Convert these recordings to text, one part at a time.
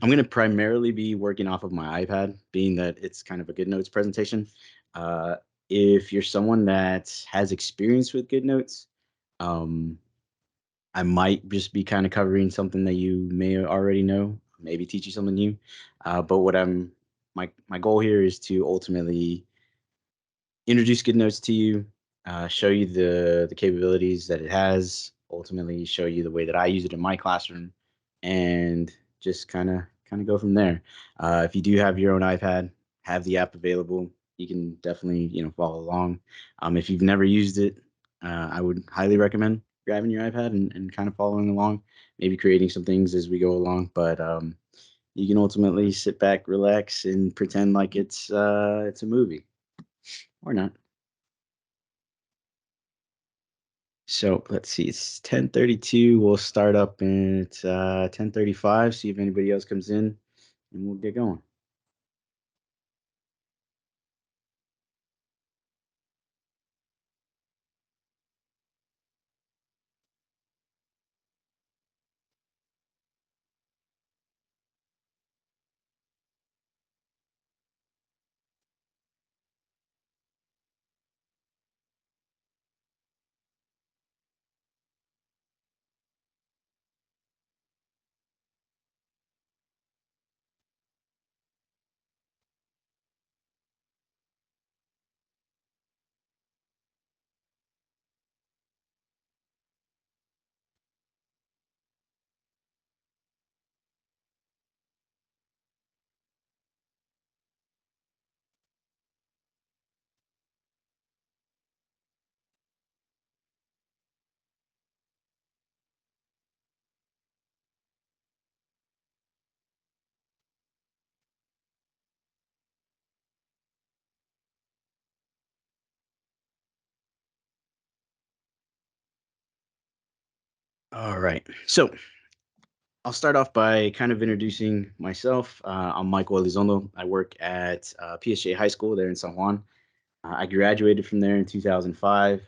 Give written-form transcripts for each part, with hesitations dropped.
I'm going to primarily be working off of my iPad, being that it's kind of a GoodNotes presentation. Uh, if you're someone that has experience with GoodNotes, um, I might just be kind of covering something that you may already know, maybe teach you something new. But what my goal here is to ultimately introduce GoodNotes to you, show you the capabilities that it has, ultimately show you the way that I use it in my classroom, and just kind of go from there. If you do have your own iPad, have the app available, you can definitely follow along. If you've never used it, I would highly recommend grabbing your iPad and kind of following along, maybe creating some things as we go along. But you can ultimately sit back, relax, and pretend like it's a movie or not. So let's see, it's 10:32. We'll start up at 10:35, see if anybody else comes in, and we'll get going. All right. So I'll start off by kind of introducing myself. I'm Michael Elizondo. I work at PSJA High School there in San Juan. I graduated from there in 2005.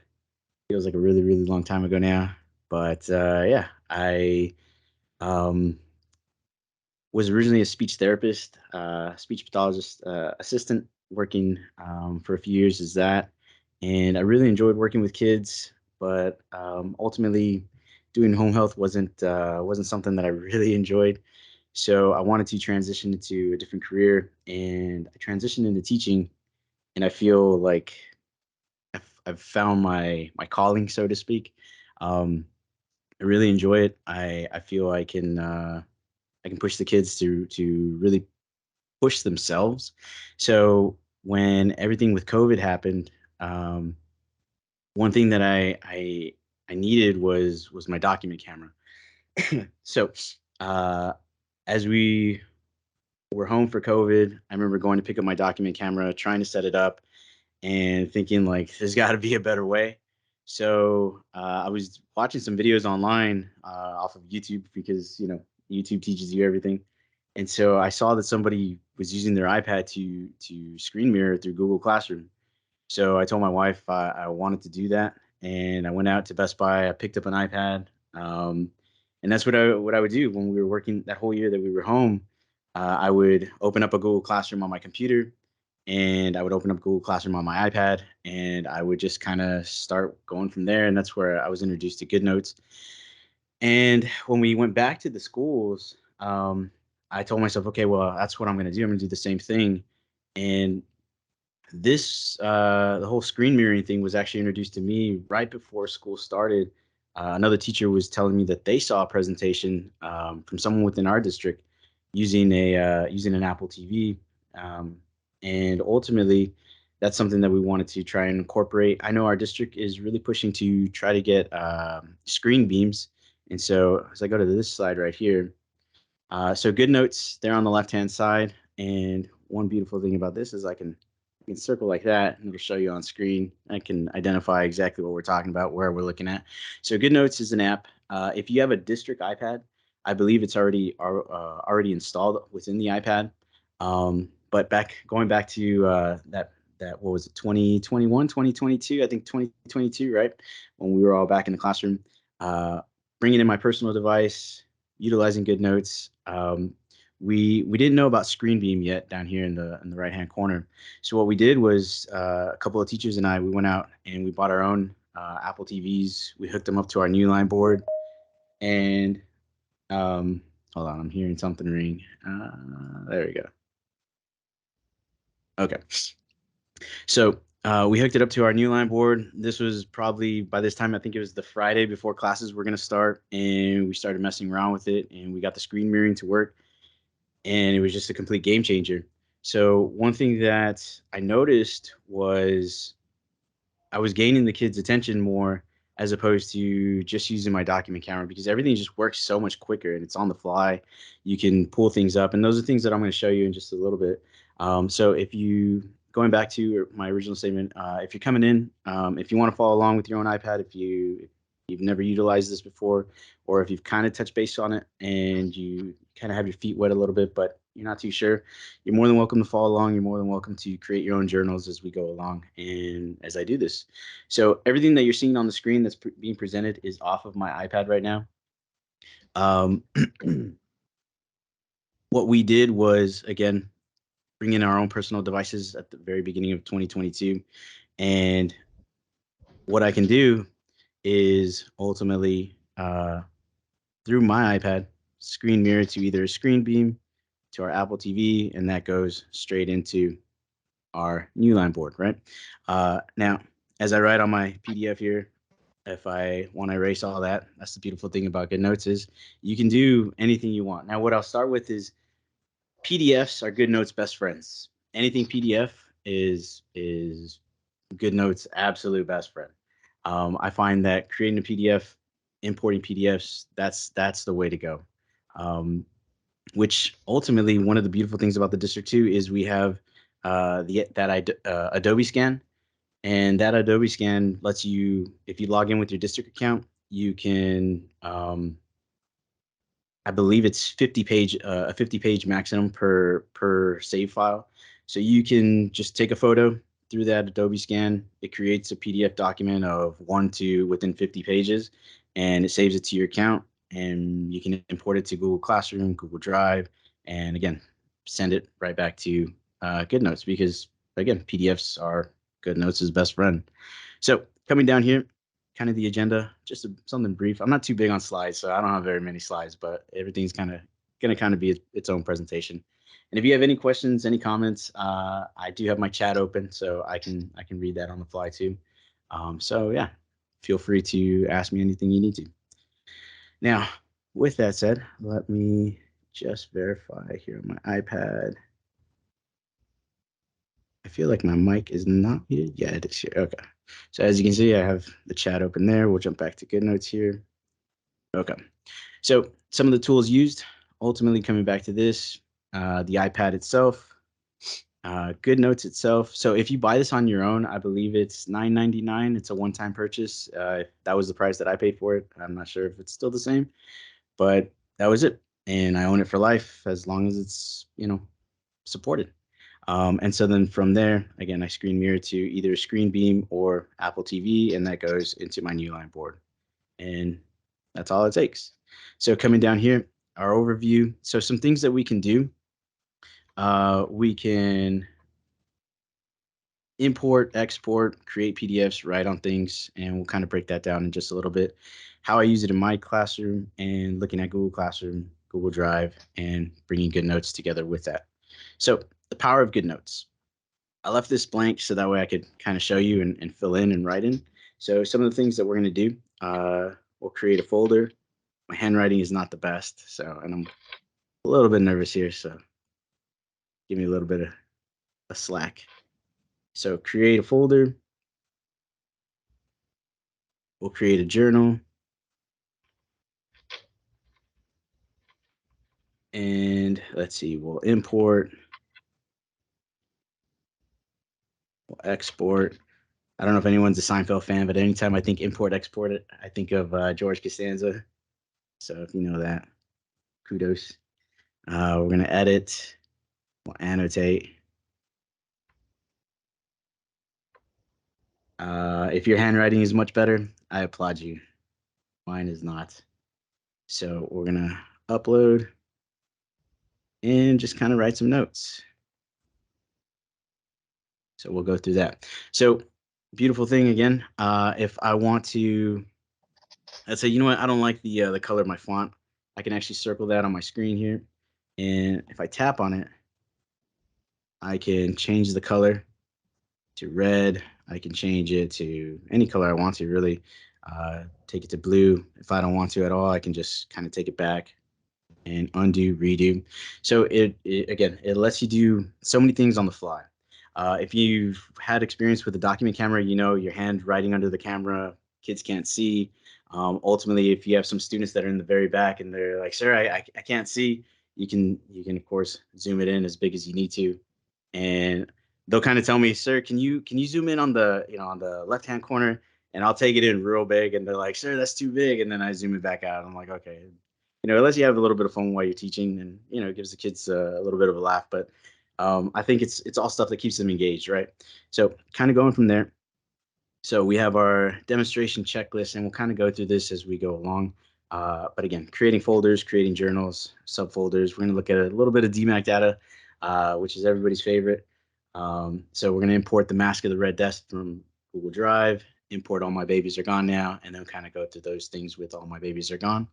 Feels like a really, really long time ago now. But yeah, I um, was originally a speech therapist, speech pathologist assistant, working for a few years as that. And I really enjoyed working with kids, but ultimately, doing home health wasn't something that I really enjoyed. So I wanted to transition into a different career, and I transitioned into teaching. And I feel like I've found my calling, so to speak. Um, I really enjoy it. I feel I can push the kids to really push themselves. So when everything with COVID happened, um, one thing that I needed was my document camera. So uh, as we were home for COVID, I remember going to pick up my document camera, trying to set it up, and thinking like there's got to be a better way. So I was watching some videos online off of YouTube because YouTube teaches you everything. And so I saw that somebody was using their iPad to screen mirror through Google Classroom. So I told my wife I wanted to do that, and I went out to Best Buy. I picked up an iPad, um, and that's what I would do when we were working that whole year that we were home. I would open up a Google Classroom on my computer, and I would open up Google Classroom on my iPad, and I would just kind of start going from there. And that's where I was introduced to GoodNotes. And when we went back to the schools, I told myself, okay, well, that's what I'm going to do. I'm going to do the same thing. And the whole screen mirroring thing was actually introduced to me right before school started. Another teacher was telling me that they saw a presentation from someone within our district using an Apple TV, um, and ultimately, that's something that we wanted to try and incorporate. I know our district is really pushing to try to get screen beams, and so as I go to this slide right here, so GoodNotes, they're on the left-hand side. And one beautiful thing about this is I can circle like that and it'll show you on screen. I can identify exactly what we're talking about, where we're looking at. So GoodNotes is an app. If you have a district iPad, I believe it's already installed within the iPad. But going back to that what was it, 2021, 2022? I think 2022, right? When we were all back in the classroom. Uh, Bringing in my personal device, utilizing GoodNotes. we didn't know about ScreenBeam yet down here in the right hand corner. So what we did was a couple of teachers and I, we went out and we bought our own Apple TVs. We hooked them up to our new line board, and hold on, I'm hearing something ring. There we go. Okay. So we hooked it up to our new line board. This was probably, by this time, I think it was the Friday before classes were going to start, and we started messing around with it, and we got the screen mirroring to work, and it was just a complete game changer. So one thing that I noticed was I was gaining the kids' attention more as opposed to just using my document camera, because everything just works so much quicker and it's on the fly. You can pull things up, and those are things that I'm going to show you in just a little bit. So if you, going back to my original statement, if you're coming in, if you want to follow along with your own iPad, if you've never utilized this before, or if you've kind of touched base on it and you kind of have your feet wet a little bit, but you're not too sure, you're more than welcome to follow along. You're more than welcome to create your own journals as we go along and as I do this. So everything that you're seeing on the screen that's being presented is off of my iPad right now. What we did was, again, bring in our own personal devices at the very beginning of 2022. And what I can do is ultimately, through my iPad, screen mirror to either a ScreenBeam, to our Apple TV, and that goes straight into our new line board, right? Now, as I write on my PDF here, if I want to erase all that, that's the beautiful thing about GoodNotes is you can do anything you want. Now, what I'll start with is PDFs are GoodNotes' best friends. Anything PDF is GoodNotes' absolute best friend. I find that creating a PDF, importing PDFs, that's the way to go. Which ultimately, one of the beautiful things about the District 2 is we have Adobe scan, and that Adobe scan lets you, if you log in with your district account, you can, I believe it's 50 page, a 50-page maximum per save file. So you can just take a photo through that Adobe scan. It creates a PDF document of 1 to within 50 pages, and it saves it to your account. And you can import it to Google Classroom, Google Drive, and again, send it right back to GoodNotes, because again, PDFs are GoodNotes' best friend. So coming down here, kind of the agenda, just something brief. I'm not too big on slides, so I don't have very many slides, but everything's kind of going to kind of be its own presentation. And if you have any questions, any comments, I do have my chat open, so I can read that on the fly too. So yeah, feel free to ask me anything you need to. Now, with that said, let me just verify here on my iPad. I feel like my mic is not muted. Yeah, it is here. Okay. So as you can see, I have the chat open there. We'll jump back to GoodNotes here. Okay. So some of the tools used, ultimately coming back to this, the iPad itself, GoodNotes itself. So if you buy this on your own, I believe it's $9.99. It's a one-time purchase. That was the price that I paid for it. I'm not sure if it's still the same, but that was it. And I own it for life as long as it's, supported. And so then from there, again, I screen mirror to either ScreenBeam or Apple TV, and that goes into my new line board. And that's all it takes. So coming down here, our overview. So some things that we can do. We can import, export, create PDFs, write on things, and we'll kind of break that down in just a little bit. How I use it in my classroom and looking at Google Classroom, Google Drive, and bringing GoodNotes together with that. So the power of GoodNotes. I left this blank so that way I could kind of show you and fill in and write in. So some of the things that we're going to do, we'll create a folder. My handwriting is not the best, so, and I'm a little bit nervous here, so give me a little bit of a slack. So create a folder. We'll create a journal. And let's see, we'll import, we'll export. I don't know if anyone's a Seinfeld fan, but anytime I think import, export it, I think of George Costanza. So if you know that, kudos. We're going to edit, we'll annotate. If your handwriting is much better, I applaud you. Mine is not. So we're going to upload. and just kind of write some notes. So we'll go through that. So beautiful thing again, if I want to, let's say, you know what, I don't like the color of my font, I can actually circle that on my screen here. And if I tap on it, I can change the color to red. I can change it to any color I want to, really. Take it to blue. If I don't want to at all, I can just kind of take it back and undo, redo. So again, it lets you do so many things on the fly. If you've had experience with a document camera, you know your hand writing under the camera, kids can't see. Ultimately, if you have some students that are in the very back and they're like, "Sir, I can't see," you can of course zoom it in as big as you need to, and they'll kind of tell me, "Sir, can you zoom in on the on the left hand corner?" And I'll take it in real big, and they're like, "Sir, that's too big," and then I zoom it back out. I'm like, "Okay." It lets you have a little bit of fun while you're teaching, and it gives the kids a little bit of a laugh. But I think it's all stuff that keeps them engaged, right? So kind of going from there. So we have our demonstration checklist, and we'll kind of go through this as we go along. But again, creating folders, creating journals, subfolders. We're going to look at a little bit of DMACC data, which is everybody's favorite. So we're going to import the mask of the red desk from Google Drive, import all my babies are gone now, and then kind of go through those things with all my babies are gone.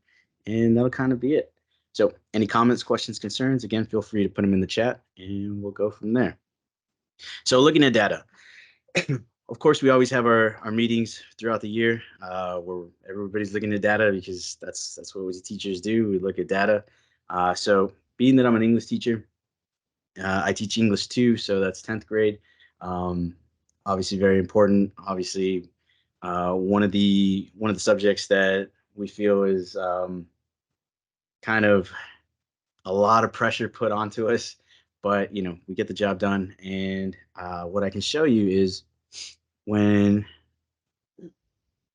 And that'll kind of be it. So any comments, questions, concerns, again, feel free to put them in the chat and we'll go from there. So looking at data, of course, we always have our meetings throughout the year where everybody's looking at data because that's what we teachers do. We look at data. So being that I'm an English teacher, I teach English too, so that's 10th grade. Um, Obviously, very important. Obviously, one of the subjects that we feel is kind of a lot of pressure put onto us, but we get the job done. And what I can show you is when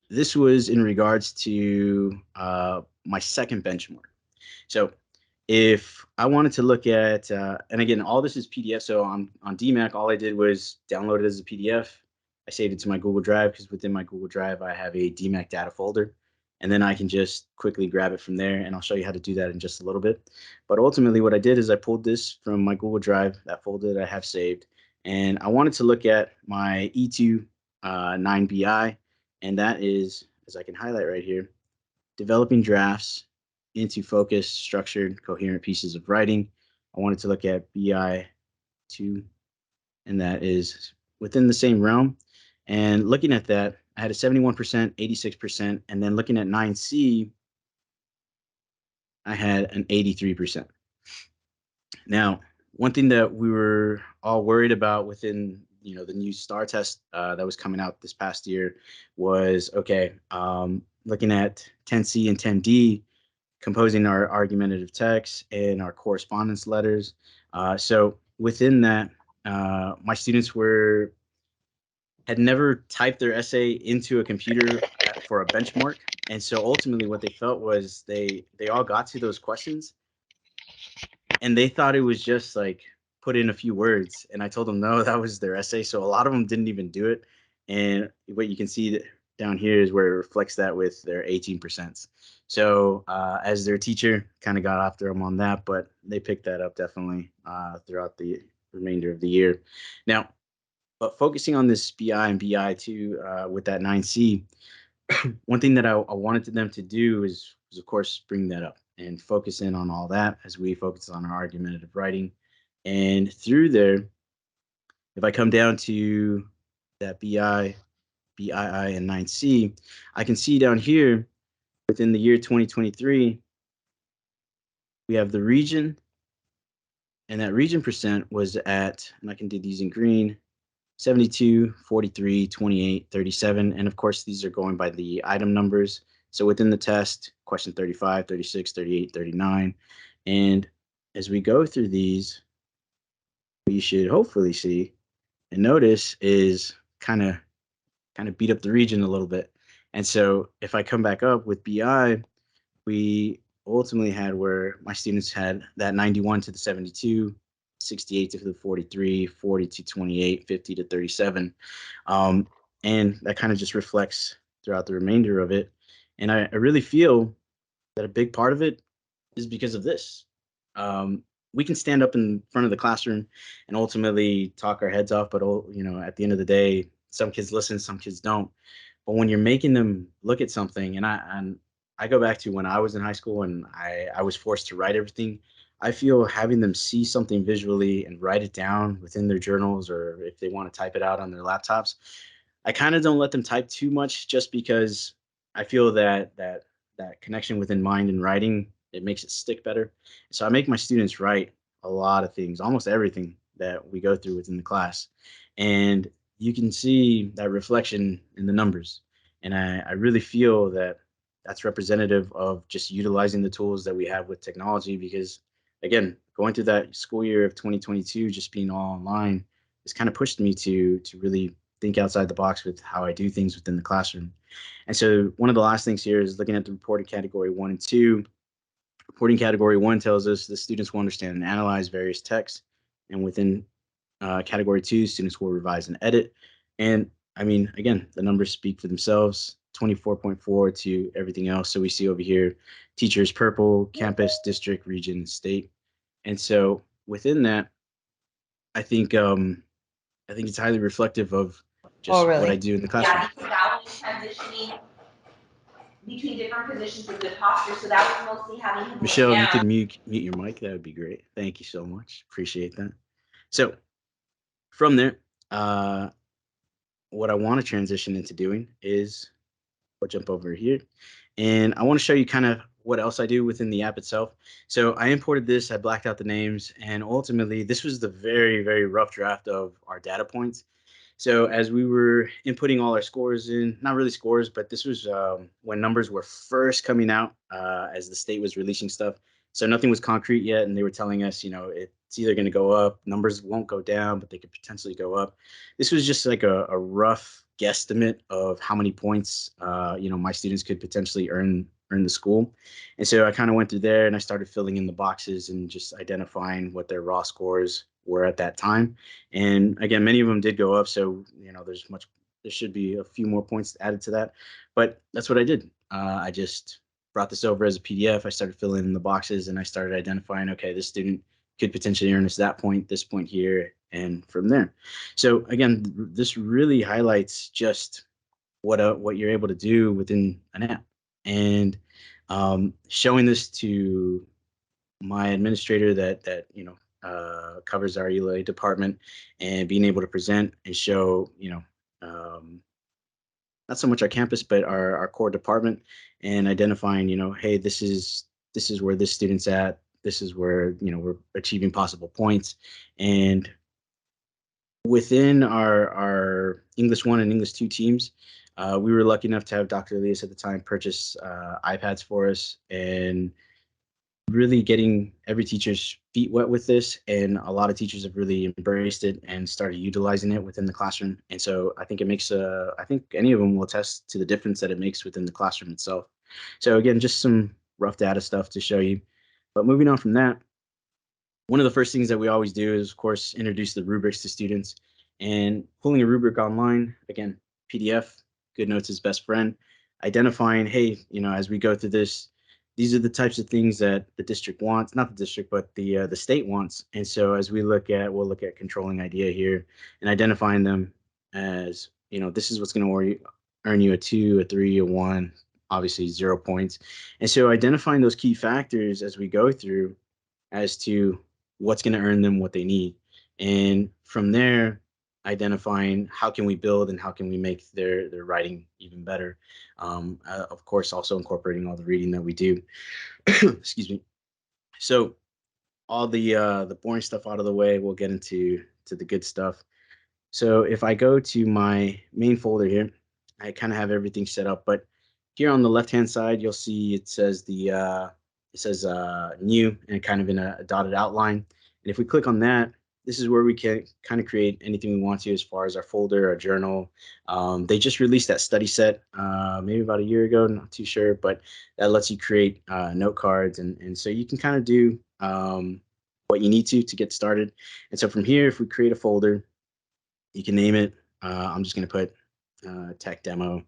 this was in regards to my second benchmark. So if I wanted to look at, and again, all this is PDF. So on DMACC, all I did was download it as a PDF. I saved it to my Google Drive because within my Google Drive, I have a DMACC data folder. And then I can just quickly grab it from there. And I'll show you how to do that in just a little bit. But ultimately, what I did is I pulled this from my Google Drive, that folder that I have saved. And I wanted to look at my E2 9BI. And that is, as I can highlight right here, developing drafts into focused, structured, coherent pieces of writing. I wanted to look at BI2, and that is within the same realm. And looking at that, I had a 71%, 86%, and then looking at 9C, I had an 83%. Now, one thing that we were all worried about within the new STAR test that was coming out this past year was, okay, looking at 10C and 10D, composing our argumentative text and our correspondence letters. So within that, my students had never typed their essay into a computer for a benchmark, and so ultimately what they felt was they all got to those questions and they thought it was just like put in a few words, and I told them no, that was their essay. So a lot of them didn't even do it, and what you can see down here is where it reflects that with their 18%. So as their teacher, kind of got after them on that, but they picked that up definitely throughout the remainder of the year. Now, but focusing on this BI and BI2 with that 9C, one thing that I wanted them to do was, of course, bring that up and focus in on all that as we focus on our argumentative writing. And through there, if I come down to that BI, BII, and 9C, I can see down here within the year 2023, we have the region, and that region percent was at, and I can do these in green, 72, 43, 28, 37. And of course, these are going by the item numbers. So within the test, question 35, 36, 38, 39. And as we go through these, we should hopefully see and notice is kind of beat up the region a little bit. And so if I come back up with BI, we ultimately had where my students had that 91 to the 72, 68 to the 43, 40 to 28, 50 to 37. And that kind of just reflects throughout the remainder of it. And I really feel that a big part of it is because of this. we can stand up in front of the classroom and ultimately talk our heads off, but at the end of the day, some kids listen, some kids don't. But when you're making them look at something, and I go back to when I was in high school and I was forced to write everything. I feel having them see something visually and write it down within their journals, or if they want to type it out on their laptops, I kind of don't let them type too much, just because I feel that connection within mind and writing, it makes it stick better. So I make my students write a lot of things, almost everything that we go through within the class, and you can see that reflection in the numbers. And I really feel that that's representative of just utilizing the tools that we have with technology, because again, going through that school year of 2022 just being all online has kind of pushed me to really think outside the box with how I do things within the classroom. And so one of the last things here is looking at the reporting category 1 and 2. Reporting category 1 tells us the students will understand and analyze various texts, and within category 2, students will revise and edit. And I mean, again, the numbers speak for themselves. 24.4 to everything else. So we see over here, teachers purple, campus, district, region, state. And so within that, I think I think it's highly reflective of Oh, just what I really? do in the classroom. Yeah, because that was transitioning between different positions with good posture, so that was mostly having him Michelle, look if you could down. mute your mic, that would be great. Thank you so much. Appreciate that. So from there, uh, what I want to transition into doing is we'll jump over here, and I want to show you kind of what else I do within the app itself. So I imported this, I blacked out the names, and ultimately this was the very, very rough draft of our data points. So as we were inputting all our scores in, not really scores, but this was when numbers were first coming out, as the state was releasing stuff. So nothing was concrete yet, and they were telling us, it's either going to go up, numbers won't go down, but they could potentially go up. This was just like a rough guesstimate of how many points, my students could potentially earn the school. And so I kind of went through there and I started filling in the boxes and just identifying what their raw scores were at that time. And again, many of them did go up. So, there should be a few more points added to that. But that's what I did. I just brought this over as a PDF. I started filling in the boxes and I started identifying, okay, this student could potentially earn us that point, this point here, and from there. So again, this really highlights just what you're able to do within an app. And showing this to my administrator that covers our ELA department, and being able to present and show not so much our campus but our core department, and identifying, hey, this is where this student's at, this is where we're achieving possible points. And within our English 1 and English 2 teams, we were lucky enough to have Dr. Elias at the time purchase iPads for us, and really getting every teacher's feet wet with this. And a lot of teachers have really embraced it and started utilizing it within the classroom. And so I think it makes, I think any of them will attest to the difference that it makes within the classroom itself. So again, just some rough data stuff to show you. But moving on from that, one of the first things that we always do is, of course, introduce the rubrics to students. And pulling a rubric online, again, PDF, GoodNotes is best friend. Identifying, hey, as we go through this, these are the types of things that the district wants, not the district, but the state wants. And so as we'll look at controlling idea here and identifying them as, this is what's going to earn you a 2, a 3, a 1, obviously 0 points. And so identifying those key factors as we go through as to what's going to earn them what they need. And from there, identifying how can we build and how can we make their writing even better. Of course, also incorporating all the reading that we do. Excuse me. So all the boring stuff out of the way, we'll get into the good stuff. So if I go to my main folder here, I kind of have everything set up, but here on the left-hand side, you'll see it says new, and kind of in a dotted outline. And if we click on that, this is where we can kind of create anything we want to as far as our folder, our journal. They just released that study set maybe about a year ago, not too sure, but that lets you create note cards. And so you can kind of do what you need to get started. And so from here, if we create a folder, you can name it. I'm just going to put tech demo.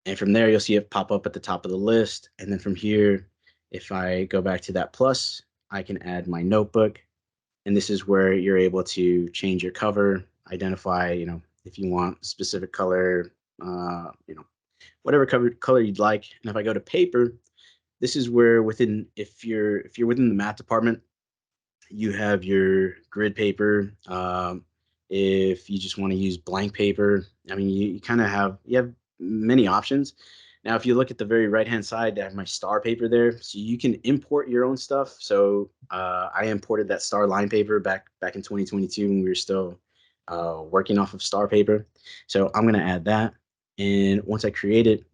And from there, you'll see it pop up at the top of the list. And then from here, if I go back to that plus, I can add my notebook, and this is where you're able to change your cover, identify, if you want a specific color, whatever color you'd like. And if I go to paper, this is where if you're within the math department, you have your grid paper. If you just want to use blank paper, I mean, you kind of have many options. Now, if you look at the very right hand side, I have my star paper there, so you can import your own stuff. So I imported that star line paper back in 2022 when we were still working off of star paper. So I'm gonna add that, and once I create it,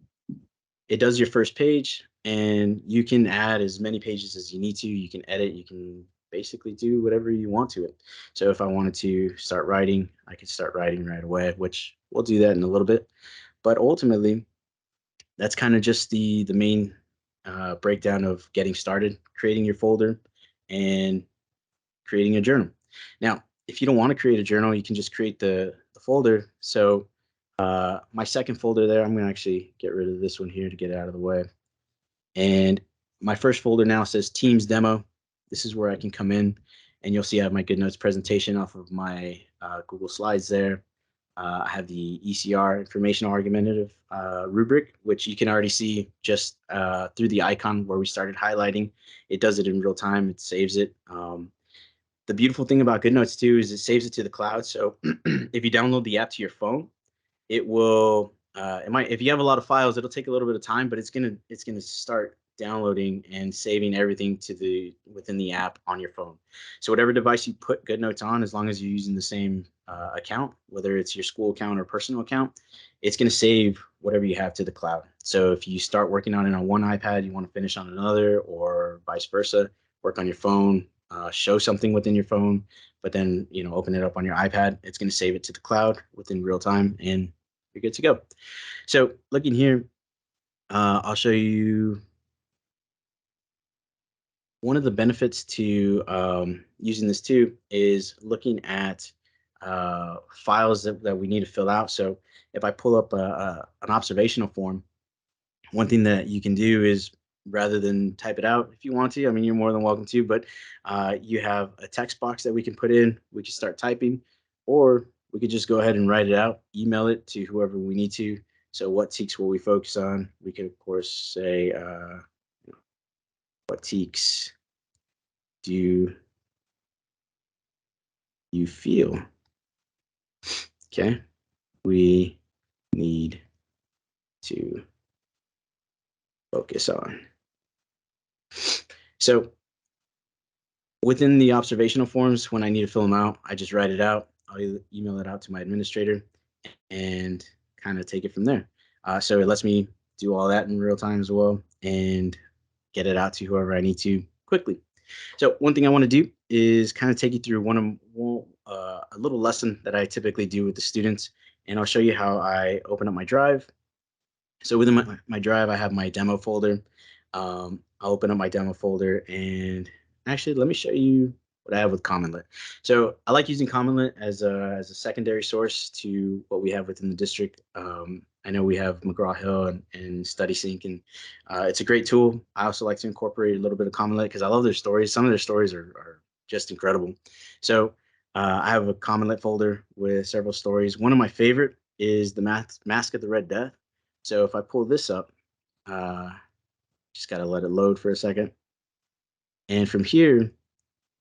it does your first page, and you can add as many pages as you need to. You can edit, you can basically do whatever you want to it. So if I wanted to start writing, I could start writing right away, which we'll do that in a little bit. But ultimately, that's kind of just the main breakdown of getting started, creating your folder, and creating a journal. Now, if you don't want to create a journal, you can just create the folder. So my second folder there, I'm going to actually get rid of this one here to get it out of the way. And my first folder now says Teams Demo. This is where I can come in, and you'll see I have my GoodNotes presentation off of my Google Slides there. I have the ECR, informational argumentative rubric, which you can already see just through the icon where we started highlighting. It does it in real time. It saves it. The beautiful thing about GoodNotes too is it saves it to the cloud. So if you download the app to your phone, it will if you have a lot of files, it'll take a little bit of time, but it's gonna start downloading and saving everything within the app on your phone. So whatever device you put GoodNotes on, as long as you're using the same account, whether it's your school account or personal account, it's gonna save whatever you have to the cloud. So if you start working on it on one iPad, you want to finish on another, or vice versa, work on your phone, show something within your phone, but then open it up on your iPad, it's going to save it to the cloud within real time, and you're good to go. So looking here, I'll show you one of the benefits to using this too is looking at files that we need to fill out. So if I pull up an observational form, one thing that you can do is, rather than type it out, if you want to, I mean, you're more than welcome to, but you have a text box that we can put in. We can start typing, or we could just go ahead and write it out, email it to whoever we need to. So what TEKS will we focus on? We could, of course, say, what TEKS do you feel? Okay, we need to focus on. So within the observational forms, when I need to fill them out, I just write it out. I'll email it out to my administrator and kind of take it from there. So it lets me do all that in real time as well and get it out to whoever I need to quickly. So one thing I want to do is kind of take you through a little lesson that I typically do with the students, and I'll show you how I open up my drive. So within my drive, I have my demo folder. I'll open up my demo folder, and actually, let me show you what I have with CommonLit. So I like using CommonLit as a secondary source to what we have within the district. I know we have McGraw-Hill and StudySync, and it's a great tool. I also like to incorporate a little bit of CommonLit because I love their stories. Some of their stories are just incredible. So I have a CommonLit folder with several stories. One of my favorite is the Mask of the Red Death. So if I pull this up, just got to let it load for a second. And from here,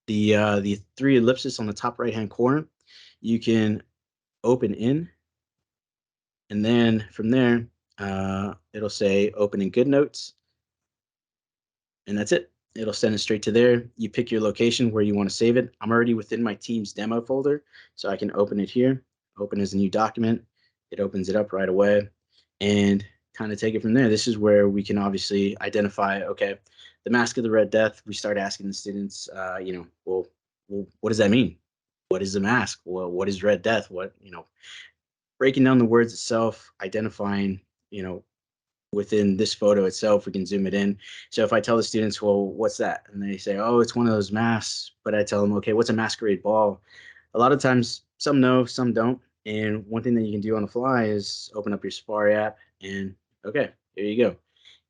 the three ellipses on the top right-hand corner, you can open in. And then from there, it'll say open in GoodNotes. And that's it. It'll send it straight to there. You pick your location where you want to save it. I'm already within my Teams demo folder, so I can open it here, open as a new document. It opens it up right away, and kind of take it from there. This is where we can obviously identify, okay, the Mask of the Red Death. We start asking the students, well, what does that mean? What is the mask? Well, what is Red Death? Breaking down the words itself, identifying, within this photo itself, we can zoom it in. So if I tell the students, well, what's that? And they say, oh, it's one of those masks. But I tell them, okay, what's a masquerade ball? A lot of times, some know, some don't. And one thing that you can do on the fly is open up your Safari app and, okay, there you go.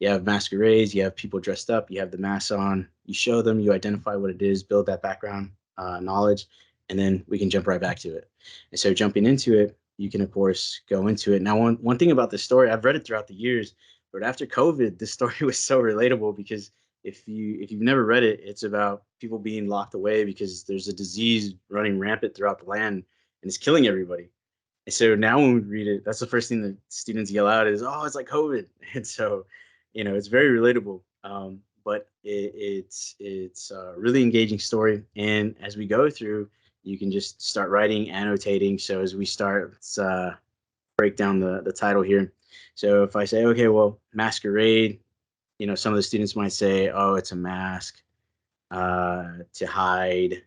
You have masquerades, you have people dressed up, you have the masks on, you show them, you identify what it is, build that background knowledge, and then we can jump right back to it. And so jumping into it, you can of course go into it. Now, one thing about this story, I've read it throughout the years, but after COVID, this story was so relatable because if you've never read it, it's about people being locked away because there's a disease running rampant throughout the land and it's killing everybody. And so now when we read it, that's the first thing that students yell out is, "Oh, it's like COVID." And so, it's very relatable. But it's a really engaging story. And as we go through, you can just start writing, annotating. So as we start, let's break down the title here. So if I say, okay, well, masquerade, some of the students might say, oh, it's a mask to hide.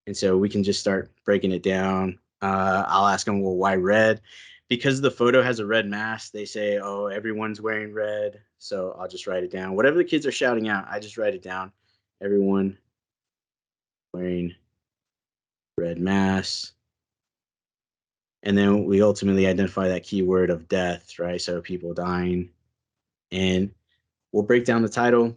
And so we can just start breaking it down. I'll ask them, well, why red? Because the photo has a red mask, they say, oh, everyone's wearing red. So I'll just write it down. Whatever the kids are shouting out, I just write it down. Everyone wearing red masks. And then we ultimately identify that keyword of death, right? So people dying. And we'll break down the title.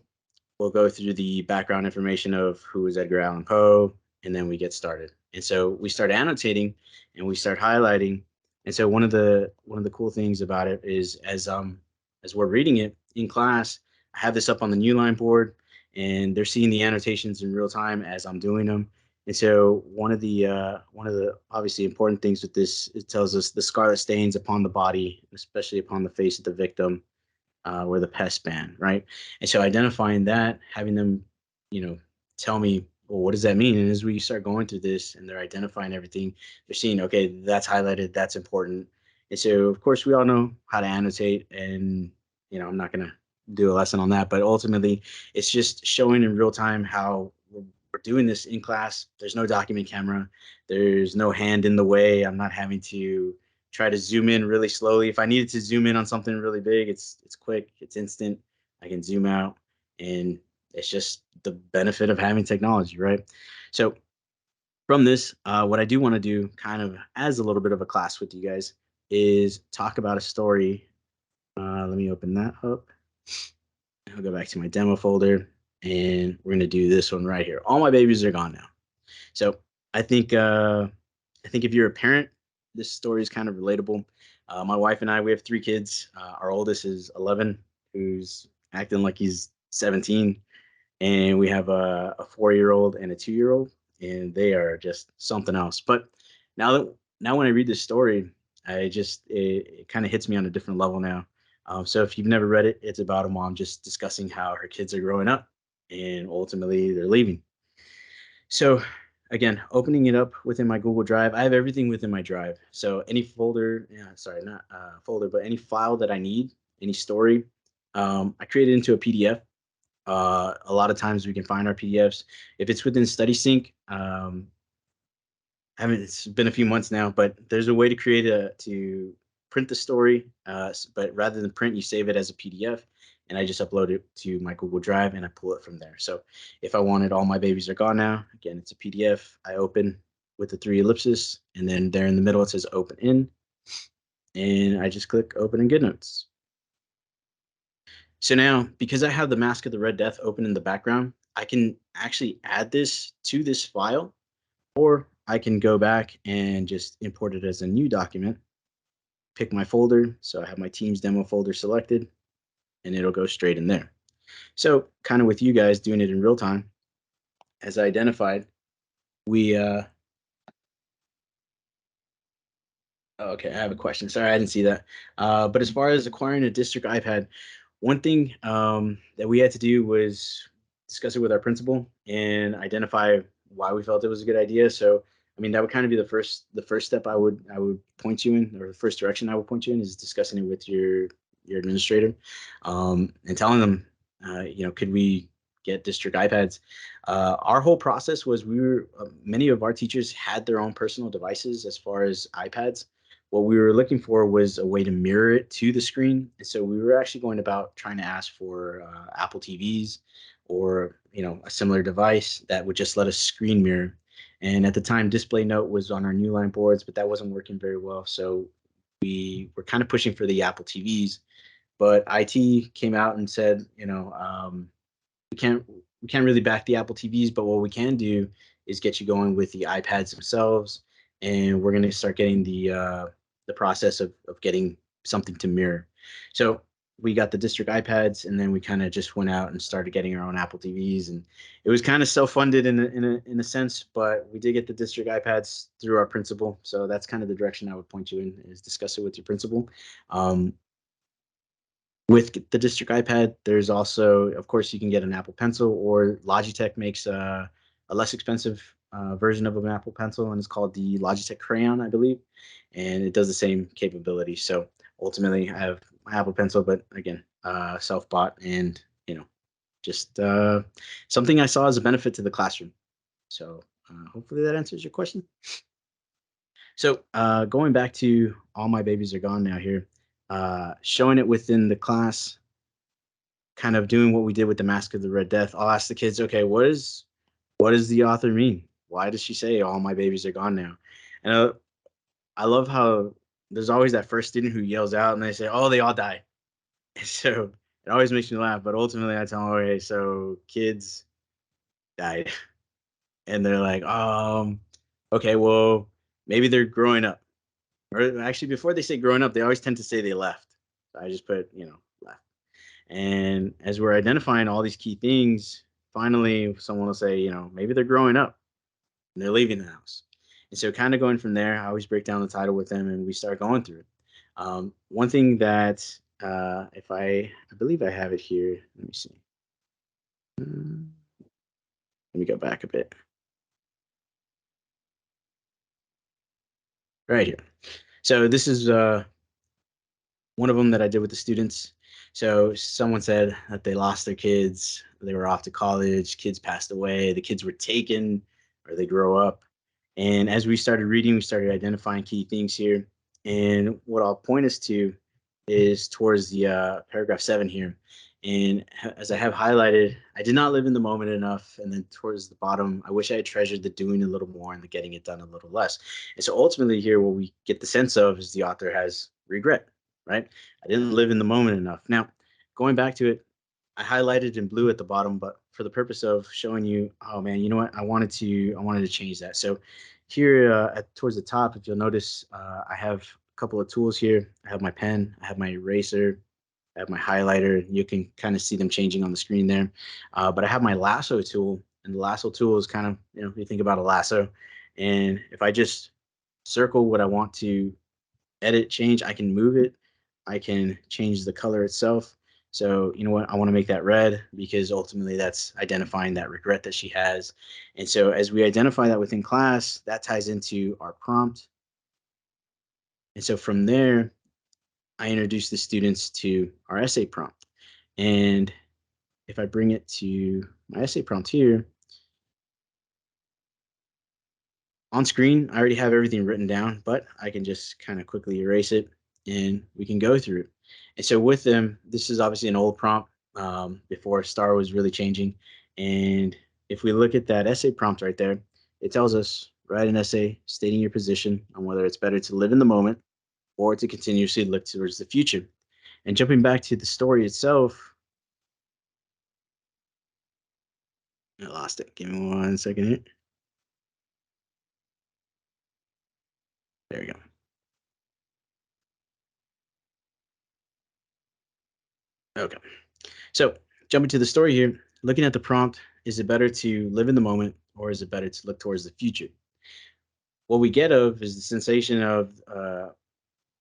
We'll go through the background information of who is Edgar Allan Poe, and then we get started. And so we start annotating and we start highlighting. And so one of the cool things about it is as we're reading it in class, I have this up on the new line board and they're seeing the annotations in real time as I'm doing them. And so one of the obviously important things with this, it tells us the scarlet stains upon the body, especially upon the face of the victim, were the pest ban, right? And so identifying that, having them, tell me, well, what does that mean? And as we start going through this and they're identifying everything, they're seeing, okay, that's highlighted, that's important. And so, of course, we all know how to annotate, and I'm not gonna do a lesson on that, but ultimately, it's just showing in real time how we're doing this in class. There's no document camera, there's no hand in the way. I'm not having to try to zoom in really slowly. If I needed to zoom in on something really big, it's quick, it's instant. I can zoom out, and it's just the benefit of having technology, right? So from this, what I do want to do, kind of as a little bit of a class with you guys, is talk about a story. Let me open that up. I'll go back to my demo folder, and we're gonna do this one right here. All my babies are gone now. So I think if you're a parent, this story is kind of relatable. My wife and I, we have 3 kids. Our oldest is 11, who's acting like he's 17, and we have a 4-year-old and a 2-year-old, and they are just something else. But now when I read this story, it kind of hits me on a different level now. So if you've never read it, it's about a mom just discussing how her kids are growing up, and ultimately they're leaving. So again, opening it up within my Google Drive, I have everything within my drive. So any folder, yeah, sorry, not folder, but any file that I need, any story, I create it into a PDF. A lot of times we can find our PDFs. If it's within StudySync, I mean, it's been a few months now, but there's a way to to print the story, but rather than print, you save it as a PDF, and I just upload it to my Google Drive and I pull it from there. So if I wanted all my babies are gone now, again, it's a PDF. I open with the 3 ellipses, and then there in the middle it says open in, and I just click open in GoodNotes. So now, because I have the Mask of the Red Death open in the background, I can actually add this to this file, or I can go back and just import it as a new document, pick my folder. So I have my Teams demo folder selected, and it'll go straight in there. So kind of with you guys doing it in real time, as I identified, we, okay, I have a question. Sorry, I didn't see that. But as far as acquiring a district iPad, one thing that we had to do was discuss it with our principal and identify why we felt it was a good idea. So, I mean, that would kind of be the first step I would point you in, or the first direction I would point you in, is discussing it with your administrator, and telling them, could we get district iPads? Our whole process was many of our teachers had their own personal devices as far as iPads. What we were looking for was a way to mirror it to the screen. And so we were actually going about trying to ask for Apple TVs, or a similar device that would just let us screen mirror. And at the time, Display Note was on our new line boards, but that wasn't working very well. So we were kind of pushing for the Apple TVs. but IT came out and said, we can't really back the Apple TVs, but what we can do is get you going with the iPads themselves, and we're going to start getting the process of getting something to mirror. So we got the district iPads, and then we kind of just went out and started getting our own Apple TVs, and it was kind of self-funded in a sense, but we did get the district iPads through our principal. So that's kind of the direction I would point you in, is discuss it with your principal. With the district iPad, there's also, of course, you can get an Apple Pencil, or Logitech makes a less expensive version of an Apple Pencil, and it's called the Logitech Crayon, I believe, and it does the same capability. So ultimately, I have my Apple Pencil, but again, self-bought, and just something I saw as a benefit to the classroom. So hopefully that answers your question. So going back to All My Babies Are Gone Now here, showing it within the class, kind of doing what we did with the Mask of the Red Death. I'll ask the kids, okay, what does the author mean? Why does she say all my babies are gone now? And I love how there's always that first student who yells out and they say, oh, they all died. So it always makes me laugh. But ultimately, I tell them, okay, so kids died. And they're like, okay, well, maybe they're growing up. Or actually, before they say growing up, they always tend to say they left. So I just put, left. And as we're identifying all these key things, finally, someone will say, maybe they're growing up and they're leaving the house. And so, kind of going from there, I always break down the title with them and we start going through it. One thing that, if I believe I have it here, let me see. Let me go back a bit. Right here. So, this is one of them that I did with the students. So someone said that they lost their kids, they were off to college, kids passed away, the kids were taken, or they grow up. And as we started reading, we started identifying key things here. And what I'll point us to is towards the paragraph 7 here. And as I have highlighted, I did not live in the moment enough. And then towards the bottom, I wish I had treasured the doing a little more and the getting it done a little less. And so ultimately, here, what we get the sense of is the author has regret, right? I didn't live in the moment enough. Now, going back to it, I highlighted in blue at the bottom, but for the purpose of showing you, oh man, you know what? I wanted to change that. So here towards the top, if you'll notice, I have a couple of tools here. I have my pen, I have my eraser, I have my highlighter. You can kind of see them changing on the screen there. But I have my lasso tool, and the lasso tool is kind of, if you think about a lasso, and if I just circle what I want to edit, change, I can move it. I can change the color itself. So, you know what? I want to make that red because ultimately that's identifying that regret that she has. And so, as we identify that within class, that ties into our prompt. And so, from there, I introduce the students to our essay prompt. And if I bring it to my essay prompt here, on screen, I already have everything written down, but I can just kind of quickly erase it and we can go through it. And so with them, this is obviously an old prompt before Star was really changing. And if we look at that essay prompt right there, it tells us write an essay stating your position on whether it's better to live in the moment or to continuously look towards the future. And jumping back to the story itself, I lost it. Give me 1 second here. There we go. Okay. So jumping to the story here, looking at the prompt, is it better to live in the moment or is it better to look towards the future? What we get of is the sensation of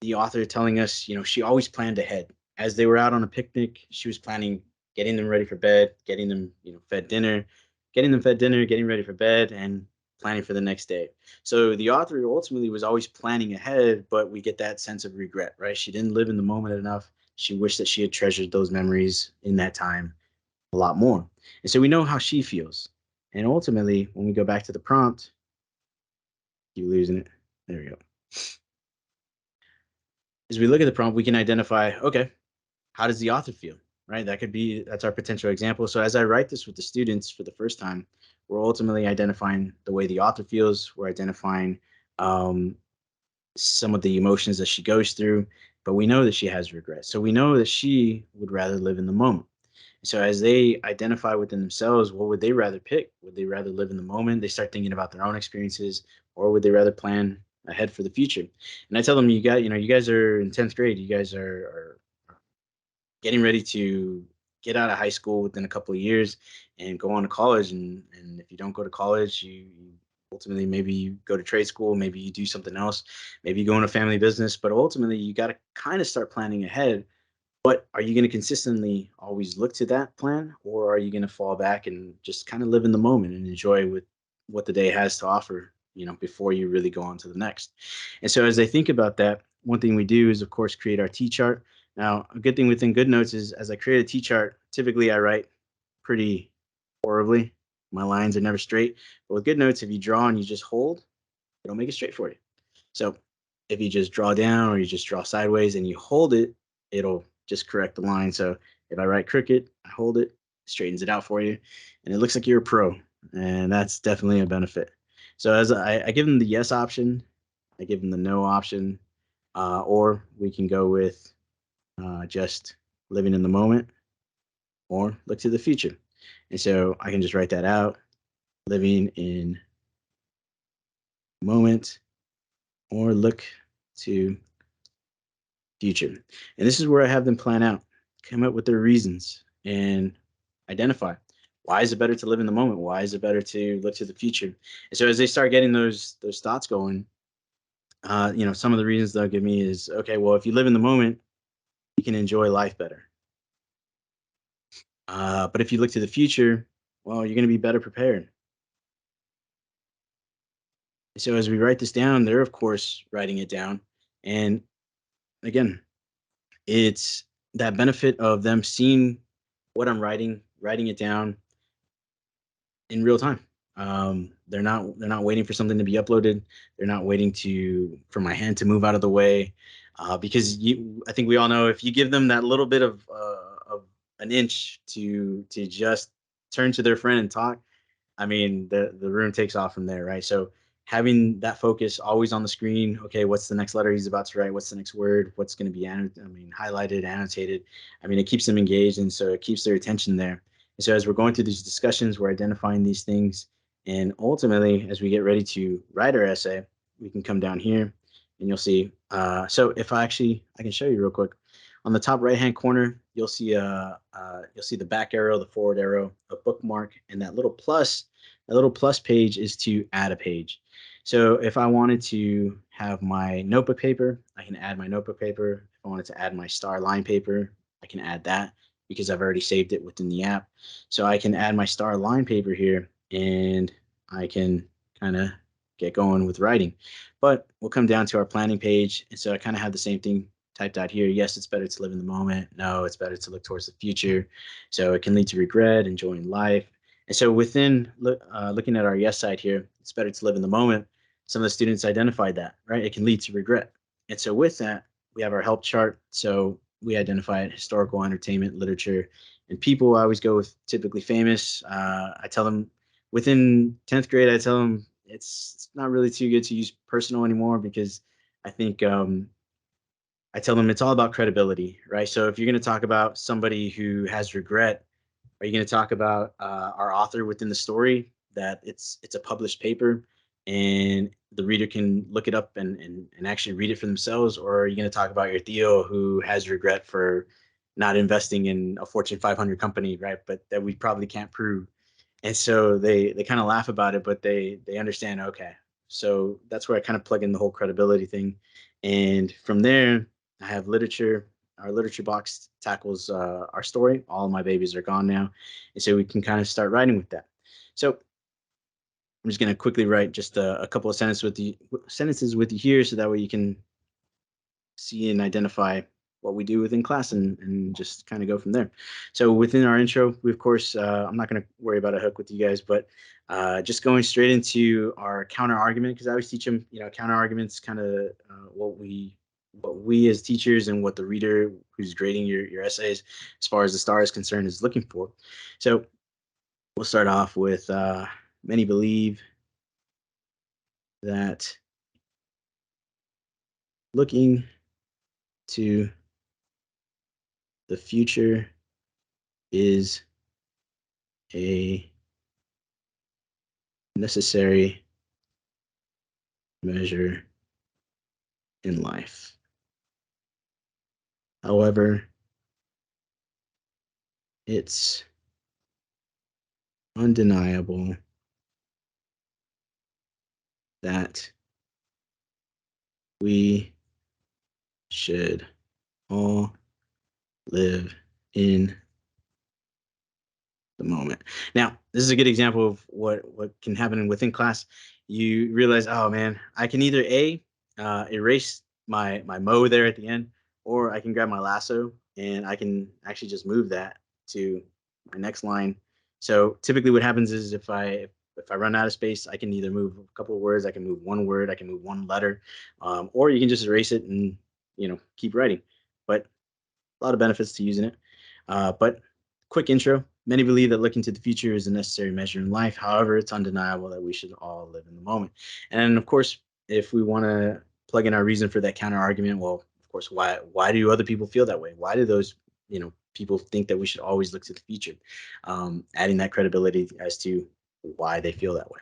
the author telling us, she always planned ahead. As they were out on a picnic, she was planning getting them ready for bed, getting them, fed dinner, getting ready for bed, and planning for the next day. So the author ultimately was always planning ahead, but we get that sense of regret, right? She didn't live in the moment enough. She wished that she had treasured those memories in that time a lot more. And so we know how she feels. And ultimately, when we go back to the prompt, keep losing it. There we go. As we look at the prompt, we can identify, okay, how does the author feel, right? That's our potential example. So as I write this with the students for the first time, we're ultimately identifying the way the author feels. We're identifying some of the emotions that she goes through. but we know that she has regret. So we know that she would rather live in the moment. So as they identify within themselves, what would they rather pick? Would they rather live in the moment? They start thinking about their own experiences, or would they rather plan ahead for the future? And I tell them, you guys are in 10th grade. You guys are getting ready to get out of high school within a couple of years and go on to college. And if you don't go to college, you ultimately maybe you go to trade school, maybe you do something else, maybe you go into family business. But ultimately, you got to kind of start planning ahead. But are you going to consistently always look to that plan, or are you going to fall back and just kind of live in the moment and enjoy with what the day has to offer, before you really go on to the next? And so as I think about that, one thing we do is, of course, create our T-chart. Now, a good thing within GoodNotes is as I create a T-chart, typically I write pretty horribly. My lines are never straight. But with GoodNotes, if you draw and you just hold, it'll make it straight for you. So if you just draw down or you just draw sideways and you hold it, it'll just correct the line. So if I write crooked, I hold it, straightens it out for you, and it looks like you're a pro. And that's definitely a benefit. So as I give them the yes option, I give them the no option, or we can go with just living in the moment or look to the future. And so I can just write that out, living in moment or look to future. And this is where I have them plan out, come up with their reasons, and identify why is it better to live in the moment? Why is it better to look to the future? And so as they start getting those thoughts going, some of the reasons they'll give me is, okay, well, if you live in the moment, you can enjoy life better. But if you look to the future, well, you're going to be better prepared. So as we write this down, they're of course writing it down, and again, it's that benefit of them seeing what I'm writing it down in real time. They're not waiting for something to be uploaded. They're not waiting for my hand to move out of the way, because I think we all know if you give them that little bit of an inch to just turn to their friend and talk, I mean, the room takes off from there, right? So having that focus always on the screen. Okay, what's the next letter he's about to write? What's the next word? What's going to be highlighted, annotated? I mean, it keeps them engaged, and so it keeps their attention there. And so as we're going through these discussions, we're identifying these things, and ultimately, as we get ready to write our essay, we can come down here, and you'll see. So if I can show you real quick. On the top right-hand corner, you'll see the back arrow, the forward arrow, a bookmark, and that little plus. That little plus page is to add a page. So if I wanted to have my notebook paper, I can add my notebook paper. If I wanted to add my star line paper, I can add that because I've already saved it within the app. So I can add my star line paper here, and I can kind of get going with writing. But we'll come down to our planning page. And so I kind of have the same thing typed out here. Yes, it's better to live in the moment. No, it's better to look towards the future. So it can lead to regret, enjoying life. And so within looking at our yes side here, it's better to live in the moment. Some of the students identified that, right? It can lead to regret. And so with that, we have our help chart. So we identify historical, entertainment, literature, and people. I always go with typically famous. I tell them within 10th grade, I tell them it's not really too good to use personal anymore, because I think I tell them it's all about credibility, right? So if you're going to talk about somebody who has regret, are you going to talk about our author within the story, that it's a published paper and the reader can look it up and actually read it for themselves? Or are you going to talk about your Theo who has regret for not investing in a Fortune 500 company, right? But that we probably can't prove. And so they kind of laugh about it, but they understand, okay. So that's where I kind of plug in the whole credibility thing. And from there, I have literature. Our literature box tackles our story. All of my babies are gone now. And so we can kind of start writing with that. So I'm just going to quickly write just a couple of sentences with you here, so that way you can see and identify what we do within class, and just kind of go from there. So within our intro, we, of course, I'm not going to worry about a hook with you guys, but just going straight into our counter argument, because I always teach them, counter arguments, kind of what we as teachers and what the reader who's grading your essays, as far as the star is concerned, is looking for. So we'll start off with many believe that looking to the future is a necessary measure in life. However, it's undeniable that we should all live in the moment. Now, this is a good example of what can happen within class. You realize, oh man, I can either erase my mow there at the end, or I can grab my lasso and I can actually just move that to my next line. So typically what happens is if I run out of space, I can either move a couple of words, I can move one word, I can move one letter, or you can just erase it and keep writing. But a lot of benefits to using it. But quick intro. Many believe that looking to the future is a necessary measure in life. However, it's undeniable that we should all live in the moment. And of course, if we want to plug in our reason for that counter argument, well, of course, why do other people feel that way? Why do those people think that we should always look to the future? Adding that credibility as to why they feel that way.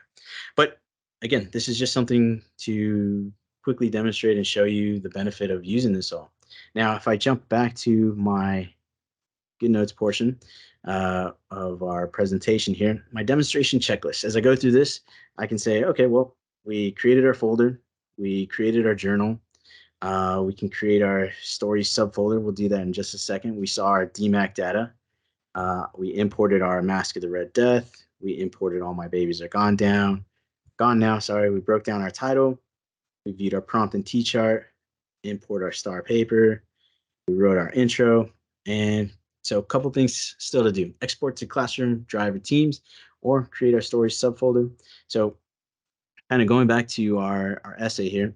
But again, this is just something to quickly demonstrate and show you the benefit of using this all. Now, if I jump back to my GoodNotes portion of our presentation here, my demonstration checklist. As I go through this, I can say, okay, well, we created our folder, we created our journal, we can create our stories subfolder. We'll do that in just a second. We saw our DMACC data. We imported our Mask of the Red Death. We imported All My Babies Are Gone Now. Sorry, we broke down our title. We viewed our prompt and T-chart, import our star paper. We wrote our intro. And so a couple things still to do. Export to Classroom, Drive, or Teams, or create our stories subfolder. So kind of going back to our essay here,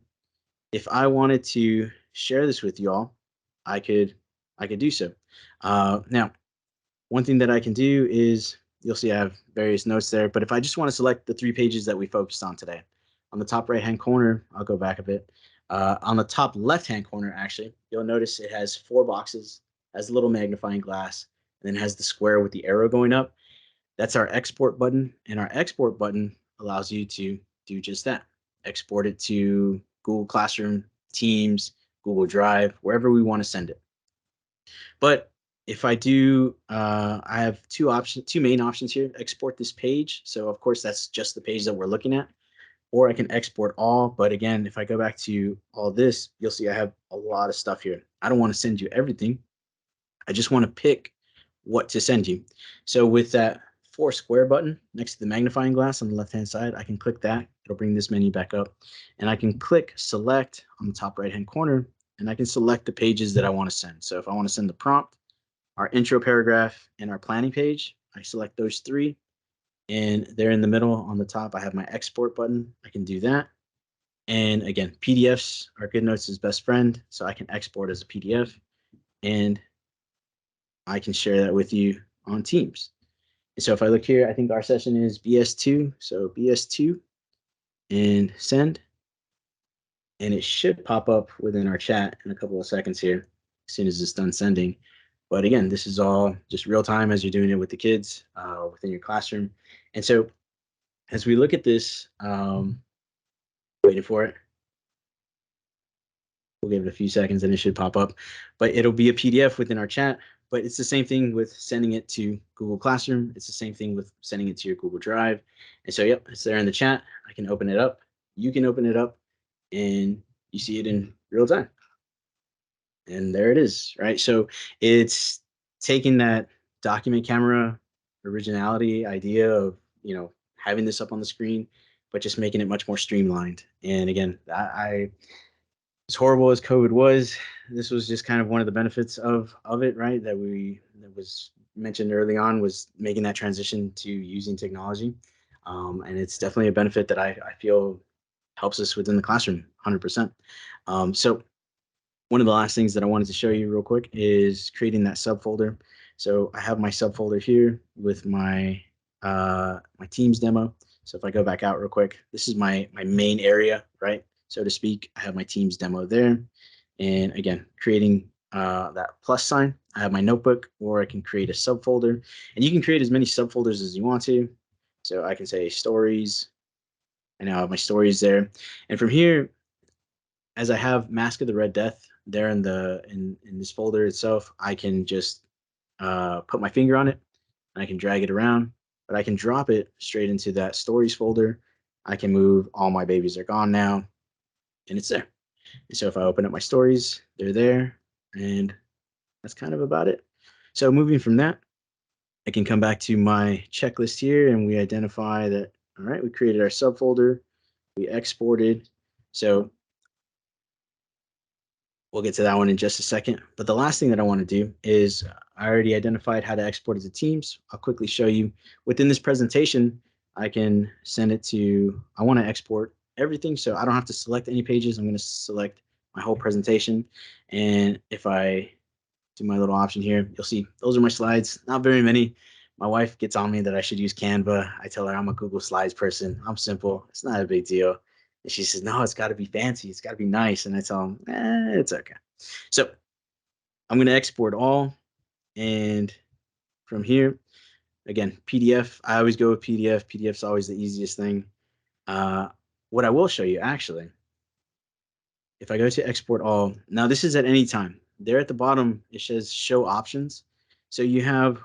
if I wanted to share this with y'all, I could do so. Now, one thing that I can do is, you'll see I have various notes there, but if I just want to select the 3 pages that we focused on today, on the top right-hand corner, I'll go back a bit. On the top left-hand corner, actually, you'll notice it has 4 boxes, has a little magnifying glass, and then has the square with the arrow going up. That's our export button, and our export button allows you to do just that. Export it to Google Classroom, Teams, Google Drive, wherever we want to send it. But if I do, I have two main options here. Export this page. So of course, that's just the page that we're looking at. Or I can export all. But again, if I go back to all this, you'll see I have a lot of stuff here. I don't want to send you everything. I just want to pick what to send you. So with that 4 square button next to the magnifying glass on the left-hand side, I can click that. It'll bring this menu back up. And I can click select on the top right-hand corner, and I can select the pages that I want to send. So if I want to send the prompt, our intro paragraph, and our planning page, I select those 3. And there in the middle on the top, I have my export button. I can do that. And again, PDFs are GoodNotes' best friend. So I can export as a PDF, and I can share that with you on Teams. And so if I look here, I think our session is BS2. So BS2 and send. And it should pop up within our chat in a couple of seconds here, as soon as it's done sending. But again, this is all just real time as you're doing it with the kids within your classroom. And so as we look at this, waiting for it. We'll give it a few seconds and it should pop up. But it'll be a PDF within our chat. But it's the same thing with sending it to Google Classroom. It's the same thing with sending it to your Google Drive. And so, yep, it's there in the chat. I can open it up. You can open it up, and you see it in real time. And there it is, right? So it's taking that document camera originality idea of, having this up on the screen, but just making it much more streamlined. And again, as horrible as COVID was, this was just kind of one of the benefits of it, right? That was mentioned early on, was making that transition to using technology. And it's definitely a benefit that I feel helps us within the classroom 100%. So one of the last things that I wanted to show you real quick is creating that subfolder. So I have my subfolder here with my my Teams demo. So if I go back out real quick, this is my main area, right? So to speak, I have my Teams demo there. And again, creating that plus sign. I have my notebook, or I can create a subfolder, and you can create as many subfolders as you want to. So I can say stories, and now I have my stories there. And from here, as I have Mask of the Red Death there in this folder itself, I can just put my finger on it, and I can drag it around, but I can drop it straight into that stories folder. I can move All My Babies Are Gone Now, and it's there. And so if I open up my stories, they're there, and that's kind of about it. So moving from that, I can come back to my checklist here, and we identify that, all right, we created our subfolder, we exported. So we'll get to that one in just a second. But the last thing that I want to do is I already identified how to export it to Teams. I'll quickly show you. Within this presentation, I can send it to, I want to export everything, so I don't have to select any pages. I'm going to select my whole presentation. And if I do my little option here, you'll see those are my slides. Not very many. My wife gets on me that I should use Canva. I tell her I'm a Google Slides person. I'm simple. It's not a big deal. And she says, no, it's got to be fancy. It's got to be nice. And I tell them, it's okay. So I'm going to export all. And from here, again, PDF. I always go with PDF. PDF is always the easiest thing. What I will show you, actually, if I go to export all, now this is at any time. There at the bottom, it says show options. So you have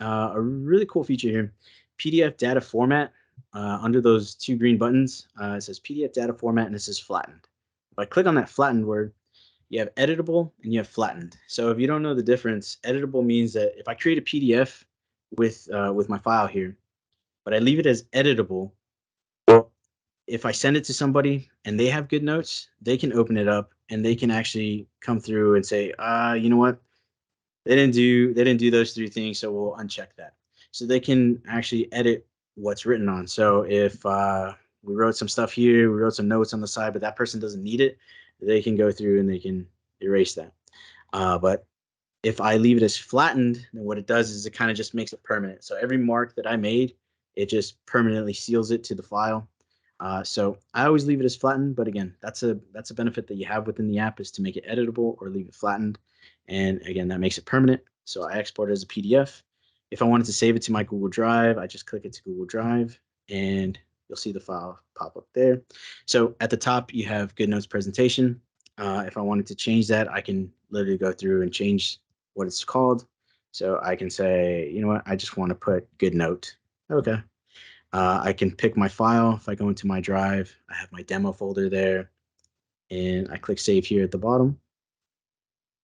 a really cool feature here, PDF data format. Under those two green buttons, it says PDF data format, and it says flattened. If I click on that flattened word, you have editable and you have flattened. So if you don't know the difference, editable means that if I create a PDF with my file here, but I leave it as editable, well, if I send it to somebody and they have GoodNotes, they can open it up and they can actually come through and say, you know what? They didn't do those three things, so we'll uncheck that. So they can actually edit what's written on. So if we wrote some stuff here, we wrote some notes on the side, but that person doesn't need it, they can go through and they can erase that. But if I leave it as flattened, then what it does is it kind of just makes it permanent. So every mark that I made, it just permanently seals it to the file. So I always leave it as flattened, but again, that's a benefit that you have within the app, is to make it editable or leave it flattened. And again, that makes it permanent. So I export it as a PDF. If I wanted to save it to my Google Drive, I just click it to Google Drive, and you'll see the file pop up there. So at the top, you have GoodNotes presentation. If I wanted to change that, I can literally go through and change what it's called. So I can say, you know what, I just want to put GoodNote. Okay. I can pick my file. If I go into my drive, I have my demo folder there, and I click save here at the bottom,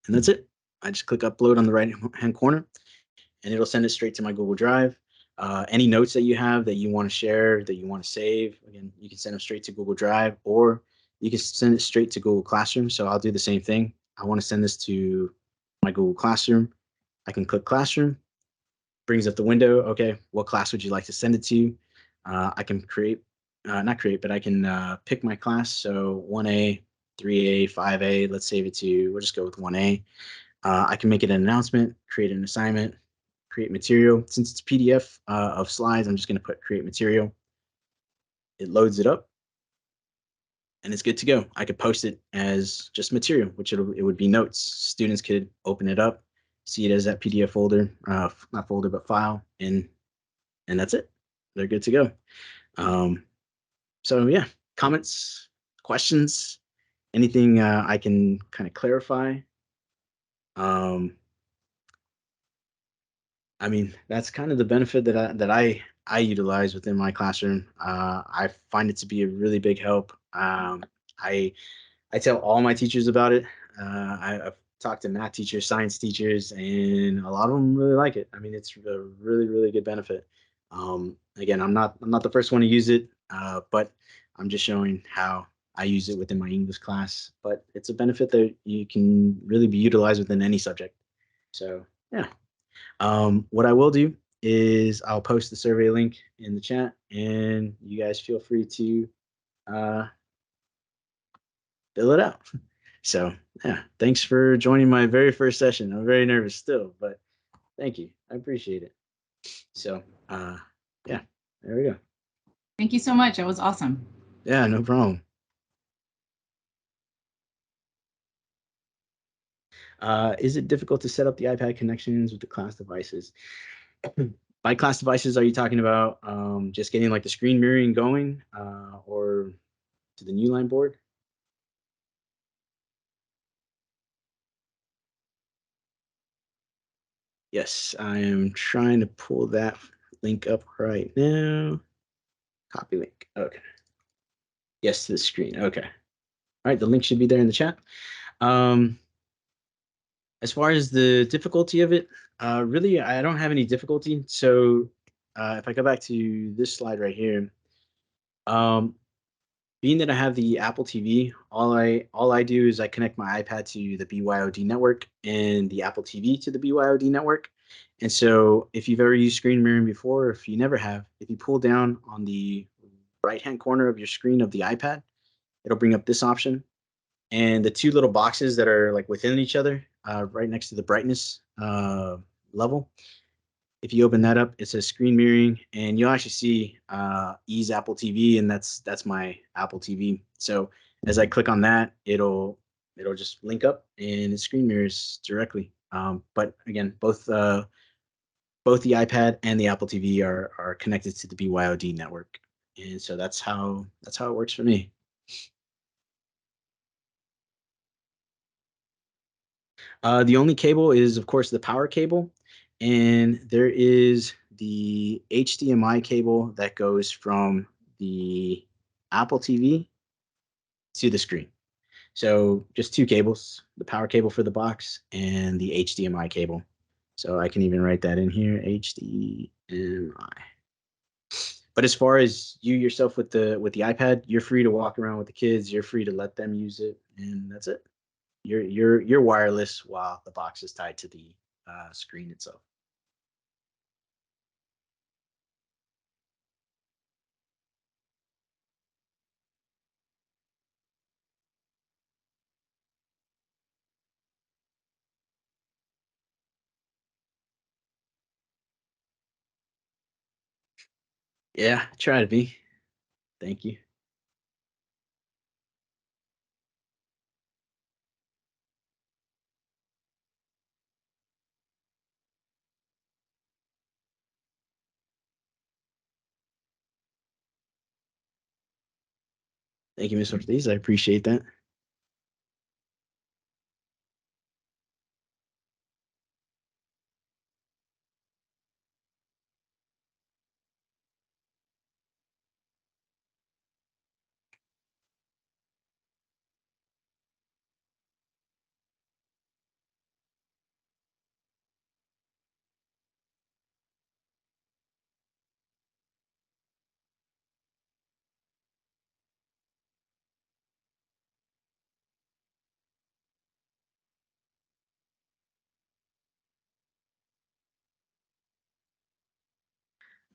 and that's it. I just click upload on the right hand corner, and it'll send it straight to my Google Drive. Any notes that you have that you want to share, that you want to save, again, you can send them straight to Google Drive, or you can send it straight to Google Classroom. So I'll do the same thing. I want to send this to my Google Classroom. I can click Classroom, brings up the window. Okay, what class would you like to send it to? I can create, not create, but I can pick my class. So 1A, 3A, 5A, let's save it to, we'll just go with 1A. I can make it an announcement, create an assignment, create material. Since it's PDF of slides, I'm just going to put create material. It loads it up, and it's good to go. I could post it as just material, which it would be notes. Students could open it up, see it as that PDF folder, not folder, but file, and that's it. They're good to go. So yeah, comments, questions, anything I can kind of clarify. I mean, that's kind of the benefit that I utilize within my classroom. I find it to be a really big help. I I tell all my teachers about it. I've talked to math teachers, science teachers, and a lot of them really like it. I mean, it's a really, really good benefit. Again, I'm not the first one to use it, but I'm just showing how I use it within my English class. But it's a benefit that you can really be utilized within any subject. So yeah. What I will do is I'll post the survey link in the chat, and you guys feel free to uh, fill it out. So yeah, thanks for joining my very first session. I'm very nervous still, but thank you. I appreciate it. So yeah, there we go. Thank you so much. It was awesome. Yeah, no problem. Is it difficult to set up the iPad connections with the class devices? By class devices, are you talking about just getting like the screen mirroring going or to the new line board? Yes, I am trying to pull that link up right now. Copy link. Okay. Yes, to the screen. Okay. All right, the link should be there in the chat. Um, as far as the difficulty of it, really, I don't have any difficulty. So if I go back to this slide right here, um, being that I have the Apple TV, all I do is I connect my iPad to the BYOD network and the Apple TV to the BYOD network. And so if you've ever used screen mirroring before, or if you never have, if you pull down on the right-hand corner of your screen of the iPad, it'll bring up this option. And the two little boxes that are like within each other, right next to the brightness level, if you open that up, it says screen mirroring, and you'll actually see Ease Apple TV, and that's my Apple TV. So as I click on that, it'll just link up and it screen mirrors directly. But again, both the iPad and the Apple TV are connected to the BYOD network, and so that's how it works for me. The only cable is, of course, the power cable, and there is the HDMI cable that goes from the Apple TV to the screen. So just two cables, the power cable for the box and the HDMI cable. So I can even write that in here, HDMI. But as far as you yourself with the iPad, you're free to walk around with the kids. You're free to let them use it, and that's it. You're wireless while the box is tied to the screen itself. Yeah, try to be. Thank you. Thank you, Ms. Ortiz. I appreciate that.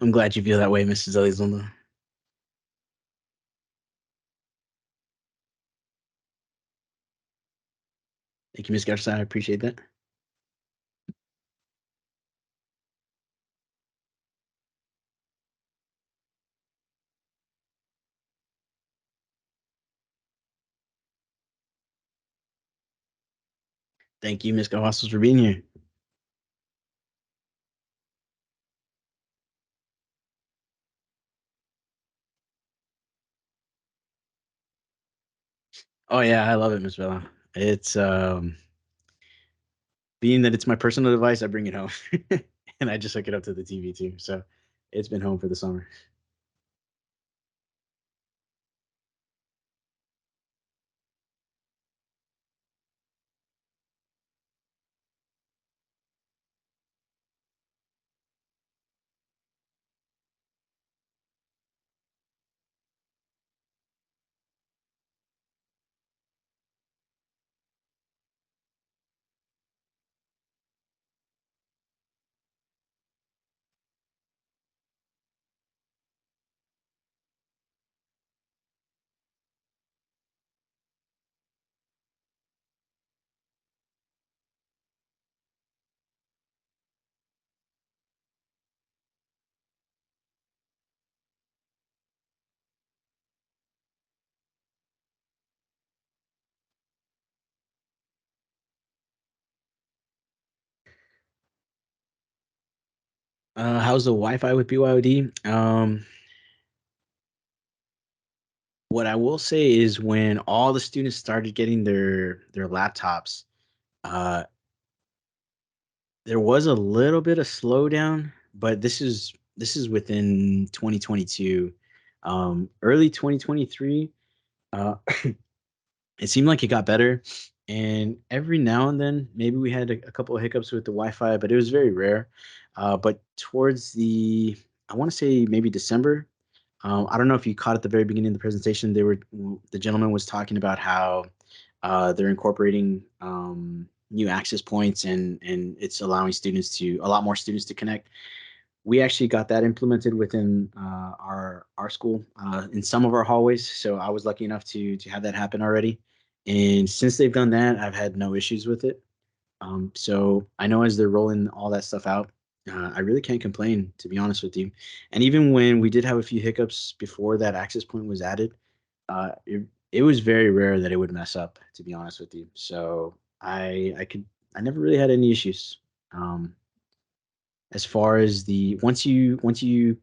I'm glad you feel that way, Mrs. Elizondo. Thank you, Ms. Garza. I appreciate that. Thank you, Ms. Cavazos, for being here. Oh yeah, I love it, Ms. Vela. It's being that it's my personal device, I bring it home, and I just hook it up to the TV too. So it's been home for the summer. How's the Wi-Fi with BYOD? What I will say is when all the students started getting their laptops, uh, there was a little bit of slowdown, but this is within 2022. Early 2023, uh, it seemed like it got better, and every now and then maybe we had a couple of hiccups with the Wi-Fi, but it was very rare. But towards the, I want to say maybe December. I don't know if you caught at the very beginning of the presentation. The gentleman was talking about how they're incorporating new access points, and it's allowing a lot more students to connect. We actually got that implemented within our school in some of our hallways. So I was lucky enough to have that happen already. And since they've done that, I've had no issues with it. So I know as they're rolling all that stuff out, I really can't complain, to be honest with you. And even when we did have a few hiccups before that access point was added, it was very rare that it would mess up, to be honest with you. So I never really had any issues. As far as the once you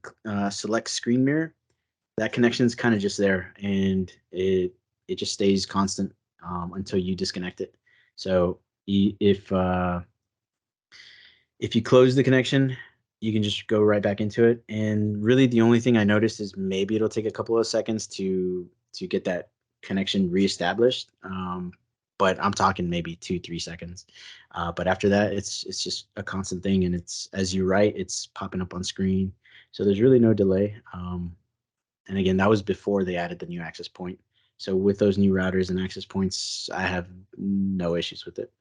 select screen mirror, that connection is kind of just there, and it just stays constant until you disconnect it. So if you close the connection, you can just go right back into it. And really, the only thing I noticed is maybe it'll take a couple of seconds to get that connection reestablished. But I'm talking maybe 2-3 seconds. But after that, it's just a constant thing, and it's as you write, it's popping up on screen. So there's really no delay. And again, that was before they added the new access point. So with those new routers and access points, I have no issues with it.